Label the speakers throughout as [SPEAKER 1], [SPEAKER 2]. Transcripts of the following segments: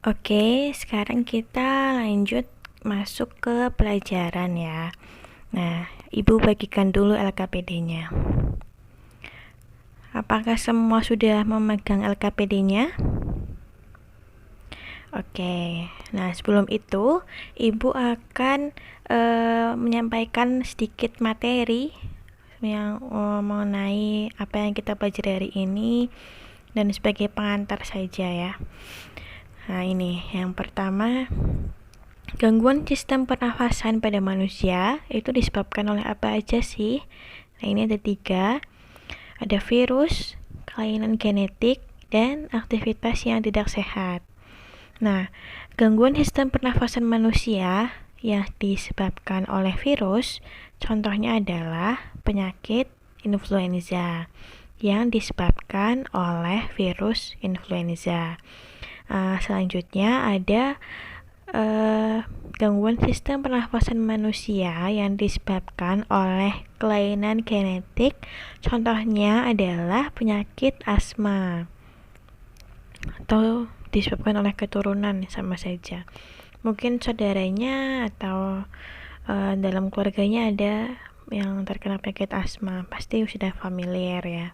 [SPEAKER 1] Oke, sekarang kita lanjut masuk ke pelajaran ya. Nah, Ibu bagikan dulu LKPD-nya. Apakah semua sudah memegang LKPD-nya? Oke, nah sebelum itu Ibu akan menyampaikan sedikit materi yang mengenai apa yang kita pelajari hari ini dan sebagai pengantar saja ya. Nah ini yang pertama, gangguan sistem pernafasan pada manusia itu disebabkan oleh apa aja sih? Nah ini ada 3, ada virus, kelainan genetik, dan aktivitas yang tidak sehat. Nah, gangguan sistem pernafasan manusia yang disebabkan oleh virus, contohnya adalah penyakit influenza yang disebabkan oleh virus influenza. Selanjutnya ada gangguan sistem pernafasan manusia yang disebabkan oleh kelainan genetik, contohnya adalah penyakit asma atau disebabkan oleh keturunan, sama saja. Mungkin saudaranya atau dalam keluarganya ada yang terkena penyakit asma, pasti sudah familiar ya.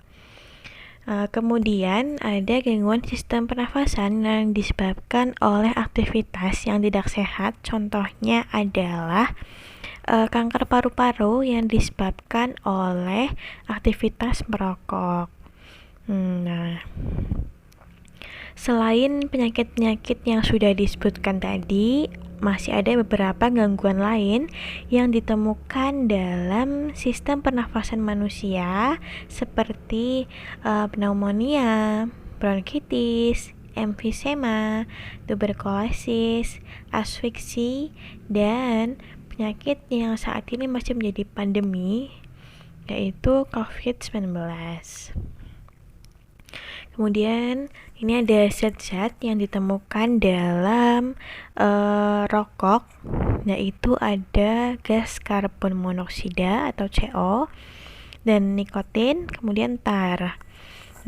[SPEAKER 1] Kemudian ada gangguan sistem pernafasan yang disebabkan oleh aktivitas yang tidak sehat, contohnya adalah kanker paru-paru yang disebabkan oleh aktivitas merokok. Nah, selain penyakit-penyakit yang sudah disebutkan tadi, masih ada beberapa gangguan lain yang ditemukan dalam sistem pernafasan manusia seperti pneumonia, bronkitis, emfisema, tuberkulosis, asfiksi, dan penyakit yang saat ini masih menjadi pandemi, yaitu COVID-19. Kemudian ini ada zat-zat yang ditemukan dalam rokok, yaitu ada gas karbon monoksida atau CO dan nikotin, kemudian tar.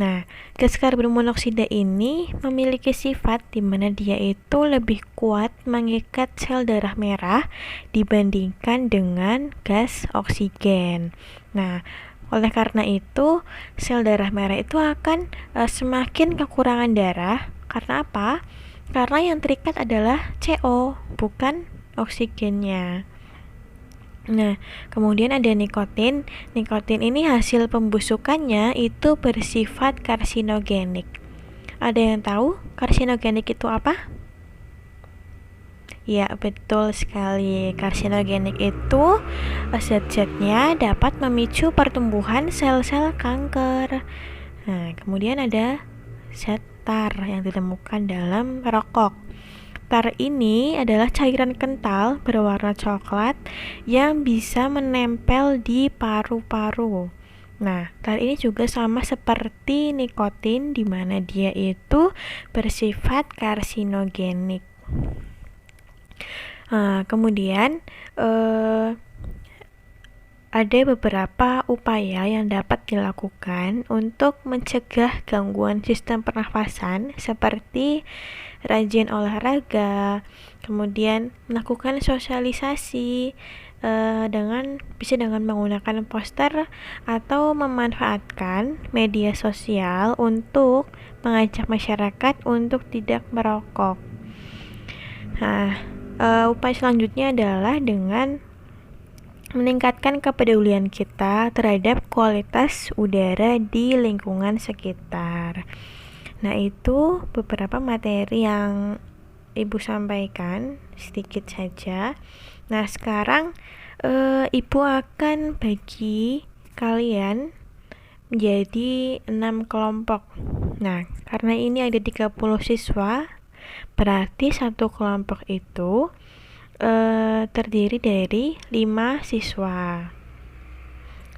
[SPEAKER 1] Nah, gas karbon monoksida ini memiliki sifat di mana dia itu lebih kuat mengikat sel darah merah dibandingkan dengan gas oksigen. Nah, oleh karena itu, sel darah merah itu akan semakin kekurangan darah. Karena apa? Karena yang terikat adalah CO, bukan oksigennya. Nah, kemudian ada nikotin. Nikotin ini hasil pembusukannya itu bersifat karsinogenik. Ada yang tahu karsinogenik itu apa? Ya, betul sekali. Karsinogenik itu zat-zatnya dapat memicu pertumbuhan sel-sel kanker. Nah, kemudian ada zat tar yang ditemukan dalam rokok. Tar ini adalah cairan kental berwarna coklat yang bisa menempel di paru-paru. Nah, tar ini juga sama seperti nikotin di mana dia itu bersifat karsinogenik. Kemudian ada beberapa upaya yang dapat dilakukan untuk mencegah gangguan sistem pernafasan seperti rajin olahraga, kemudian melakukan sosialisasi bisa dengan menggunakan poster atau memanfaatkan media sosial untuk mengajak masyarakat untuk tidak merokok. Nah, upaya selanjutnya adalah dengan meningkatkan kepedulian kita terhadap kualitas udara di lingkungan sekitar. Nah, itu beberapa materi yang Ibu sampaikan, sedikit saja. Nah, sekarang Ibu akan bagi kalian menjadi 6 kelompok. Nah, karena ini ada 30 siswa, berarti satu kelompok itu terdiri dari 5 siswa.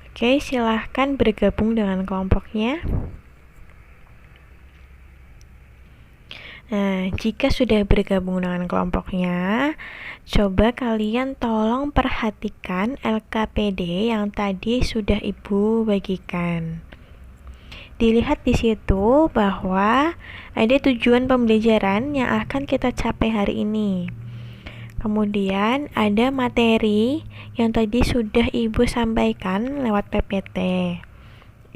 [SPEAKER 1] Oke, silahkan bergabung dengan kelompoknya. Nah, jika sudah bergabung dengan kelompoknya, coba kalian tolong perhatikan LKPD yang tadi sudah Ibu bagikan. dilihat di situ bahwa ada tujuan pembelajaran yang akan kita capai hari ini. Kemudian ada materi yang tadi sudah Ibu sampaikan lewat PPT.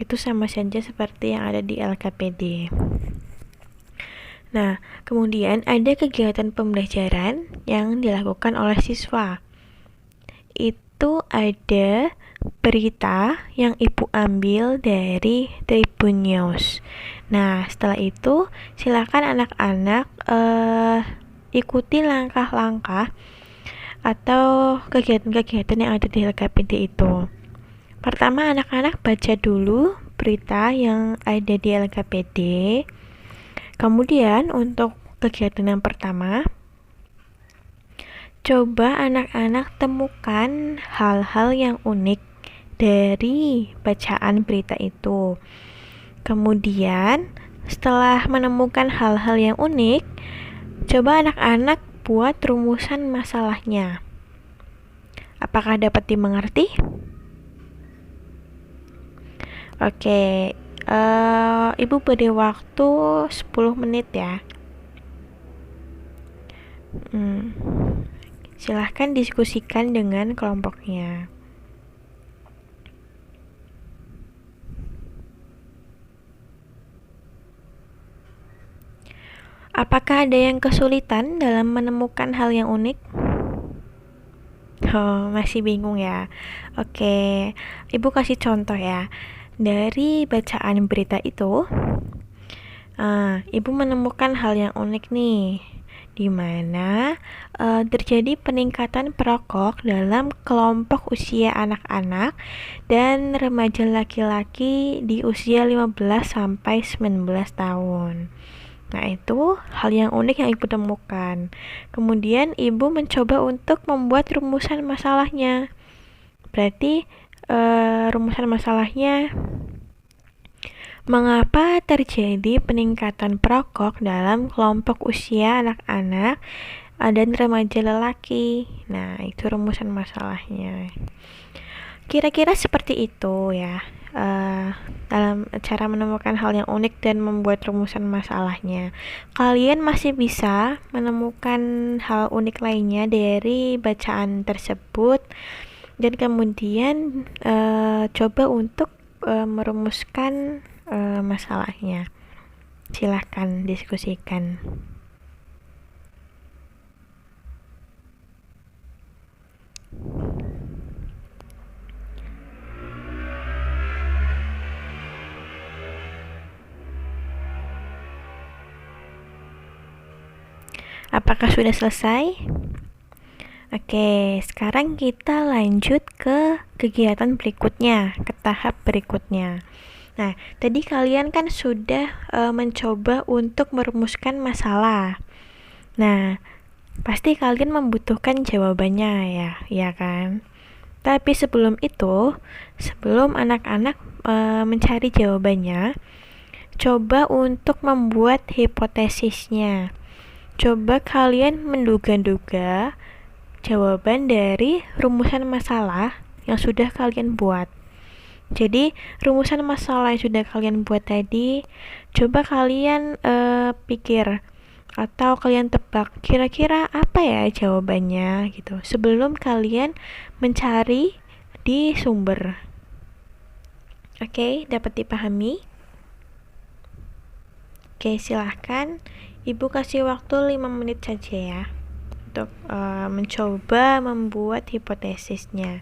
[SPEAKER 1] Itu sama saja seperti yang ada di LKPD. Nah, kemudian ada kegiatan pembelajaran yang dilakukan oleh siswa. Itu ada berita yang Ibu ambil dari Tribun News. Nah, setelah itu silakan anak-anak ikuti langkah-langkah atau kegiatan-kegiatan yang ada di LKPD itu. Pertama, anak-anak baca dulu berita yang ada di LKPD. Kemudian untuk kegiatan yang pertama, coba anak-anak temukan hal-hal yang unik dari bacaan berita itu. Kemudian setelah menemukan hal-hal yang unik, coba anak-anak buat rumusan masalahnya. Apakah dapat dimengerti? Oke, Ibu beri waktu 10 menit ya. Silahkan diskusikan dengan kelompoknya. Apakah ada yang kesulitan dalam menemukan hal yang unik? Oh, masih bingung ya? Oke, Ibu kasih contoh ya. Dari bacaan berita itu, Ibu menemukan hal yang unik nih, di mana terjadi peningkatan perokok dalam kelompok usia anak-anak dan remaja laki-laki di usia 15 sampai 19 tahun. Nah, itu hal yang unik yang Ibu temukan. Kemudian Ibu mencoba untuk membuat rumusan masalahnya. Berarti rumusan masalahnya, mengapa terjadi peningkatan perokok dalam kelompok usia anak-anak dan remaja lelaki. Nah, itu rumusan masalahnya. Kira-kira seperti itu ya, dalam cara menemukan hal yang unik dan membuat rumusan masalahnya. Kalian masih bisa menemukan hal unik lainnya dari bacaan tersebut, dan kemudian coba untuk merumuskan masalahnya. Silahkan diskusikan. Apakah sudah selesai? Oke, sekarang kita lanjut ke kegiatan berikutnya, ke tahap berikutnya. Nah, tadi kalian kan sudah mencoba untuk merumuskan masalah. Nah, pasti kalian membutuhkan jawabannya ya kan? Tapi sebelum itu, sebelum anak-anak mencari jawabannya, coba untuk membuat hipotesisnya. Coba kalian menduga-duga jawaban dari rumusan masalah yang sudah kalian buat. Jadi, rumusan masalah yang sudah kalian buat tadi, coba kalian pikir atau kalian tebak kira-kira apa ya jawabannya gitu, sebelum kalian mencari di sumber. Oke, dapat dipahami? Oke, silahkan Ibu kasih waktu 5 menit saja ya untuk mencoba membuat hipotesisnya.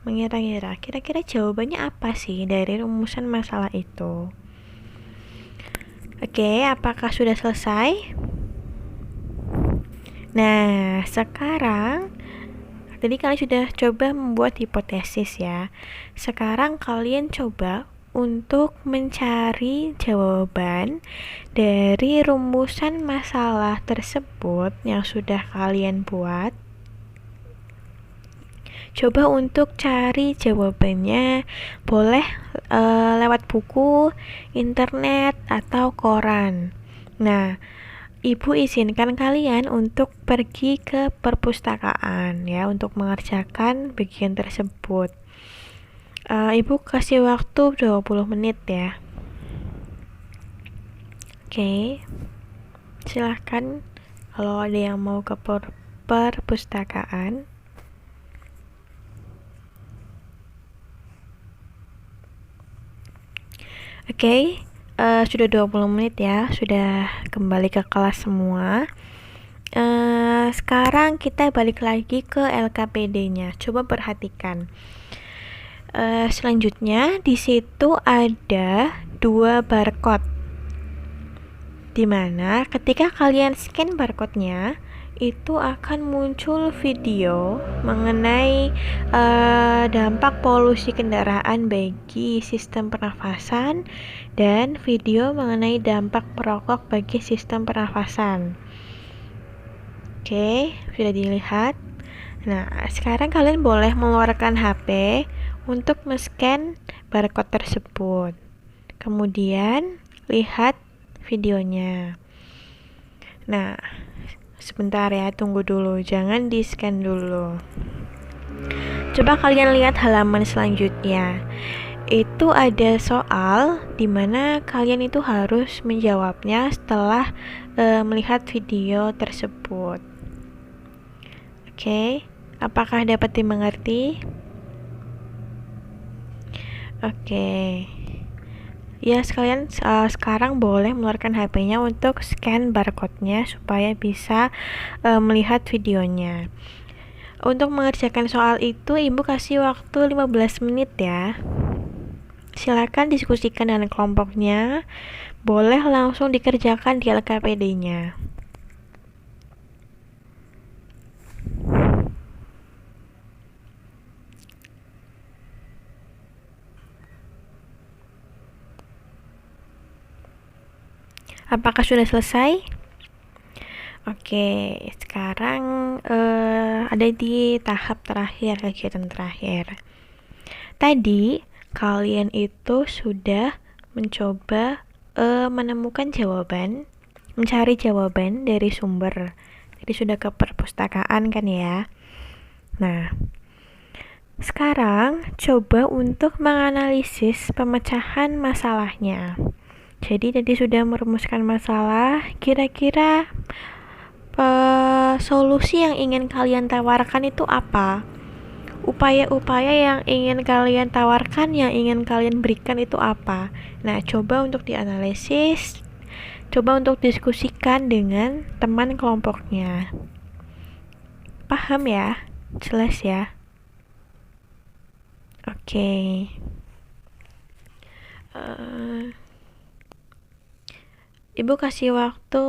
[SPEAKER 1] Mengira-ngira kira-kira jawabannya apa sih dari rumusan masalah itu. Oke, apakah sudah selesai? Nah, sekarang tadi kalian sudah coba membuat hipotesis ya. Sekarang kalian coba untuk mencari jawaban dari rumusan masalah tersebut yang sudah kalian buat. Coba untuk cari jawabannya, boleh lewat buku, internet, atau koran. Nah, Ibu izinkan kalian untuk pergi ke perpustakaan ya untuk mengerjakan bagian tersebut. Ibu kasih waktu 20 menit ya. Oke, silahkan kalau ada yang mau ke perpustakaan. Oke, sudah 20 menit ya, sudah kembali ke kelas semua. Sekarang kita balik lagi ke LKPD-nya. Coba perhatikan. Selanjutnya di situ ada 2 barcode. Dimana ketika kalian scan barcode-nya, itu akan muncul video mengenai dampak polusi kendaraan bagi sistem pernafasan dan video mengenai dampak merokok bagi sistem pernafasan. Oke, sudah dilihat. Nah, sekarang kalian boleh mengeluarkan HP untuk men-scan barcode tersebut. Kemudian lihat videonya. Nah, sebentar ya, tunggu dulu, jangan di-scan dulu. Coba kalian lihat halaman selanjutnya. Itu ada soal dimana kalian itu harus menjawabnya setelah melihat video tersebut. Oke, apakah dapat dimengerti? Oke. Ya, sekalian sekarang boleh mengeluarkan HP-nya untuk scan barcode-nya supaya bisa melihat videonya. Untuk mengerjakan soal itu, Ibu kasih waktu 15 menit ya. Silakan diskusikan dengan kelompoknya. Boleh langsung dikerjakan di LKPD-nya. Apakah sudah selesai? Oke, sekarang ada di tahap terakhir, kegiatan terakhir. Tadi kalian itu sudah mencoba menemukan jawaban, mencari jawaban dari sumber. Jadi sudah ke perpustakaan kan ya. Nah, sekarang coba untuk menganalisis pemecahan masalahnya. Jadi tadi sudah merumuskan masalah, kira-kira solusi yang ingin kalian tawarkan itu apa? Upaya-upaya yang ingin kalian tawarkan, yang ingin kalian berikan itu apa? Nah, coba untuk dianalisis, coba untuk diskusikan dengan teman kelompoknya. Paham ya? Jelas ya? Oke. Ibu kasih waktu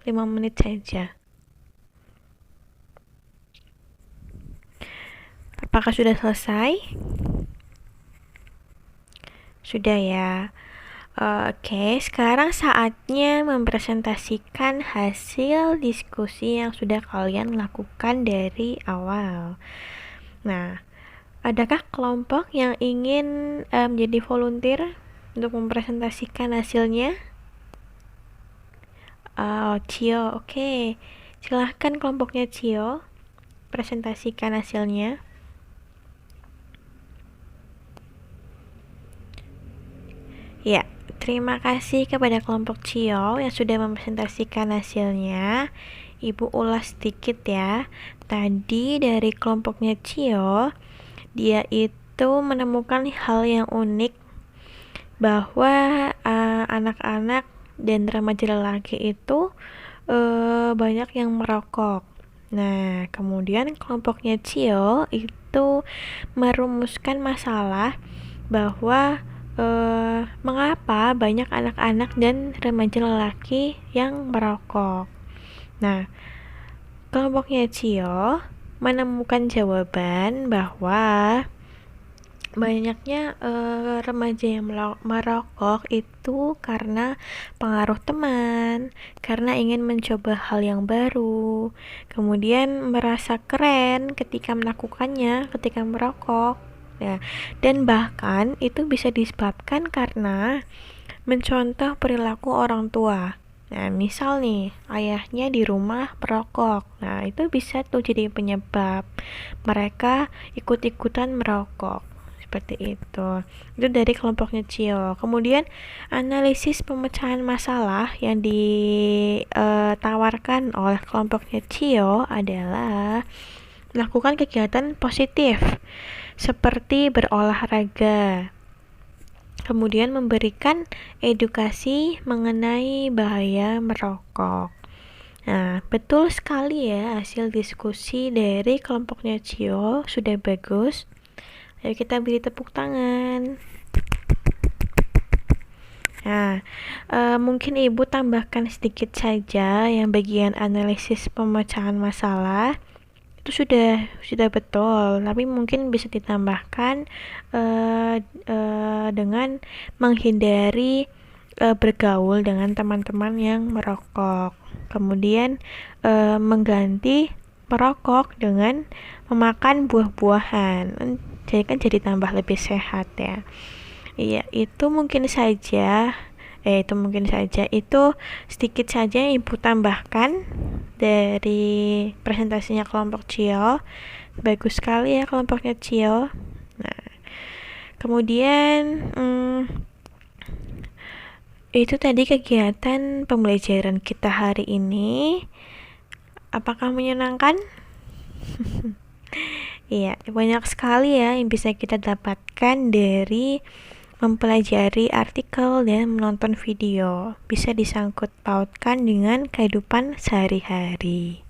[SPEAKER 1] 5 menit saja. Apakah sudah selesai? Sudah ya. Oke, sekarang saatnya mempresentasikan hasil diskusi yang sudah kalian lakukan dari awal. Nah, adakah kelompok yang ingin menjadi volunteer untuk mempresentasikan hasilnya? Cio, oke. Silahkan kelompoknya Cio, presentasikan hasilnya. Ya, terima kasih kepada kelompok Cio yang sudah mempresentasikan hasilnya. Ibu ulas sedikit ya. Tadi dari kelompoknya Cio, dia itu menemukan hal yang unik bahwa anak-anak dan remaja lelaki itu banyak yang merokok. Nah, kemudian kelompoknya Cio itu merumuskan masalah bahwa mengapa banyak anak-anak dan remaja lelaki yang merokok. Nah, kelompoknya Cio menemukan jawaban bahwa banyaknya remaja yang merokok itu karena pengaruh teman, karena ingin mencoba hal yang baru, kemudian merasa keren ketika melakukannya, ketika merokok ya, dan bahkan itu bisa disebabkan karena mencontoh perilaku orang tua. Nah, misal nih, ayahnya di rumah perokok. Nah, itu bisa tuh jadi penyebab mereka ikut-ikutan merokok. seperti itu. Itu dari kelompoknya CIO. Kemudian analisis pemecahan masalah yang ditawarkan oleh kelompoknya CIO adalah melakukan kegiatan positif seperti berolahraga. Kemudian memberikan edukasi mengenai bahaya merokok. Nah, betul sekali ya, hasil diskusi dari kelompoknya CIO sudah bagus. Ayo kita beri tepuk tangan. Nah, mungkin Ibu tambahkan sedikit saja yang bagian analisis pemecahan masalah itu sudah betul, tapi mungkin bisa ditambahkan dengan menghindari bergaul dengan teman-teman yang merokok. Kemudian mengganti merokok dengan memakan buah-buahan. Jadi kan jadi tambah lebih sehat ya. Iya, itu sedikit saja yang Ibu tambahkan dari presentasinya kelompok CIO. Bagus sekali ya kelompoknya CIO. Nah, kemudian itu tadi kegiatan pembelajaran kita hari ini. Apakah menyenangkan? Iya, banyak sekali ya yang bisa kita dapatkan dari mempelajari artikel dan menonton video. Bisa disangkut pautkan dengan kehidupan sehari-hari.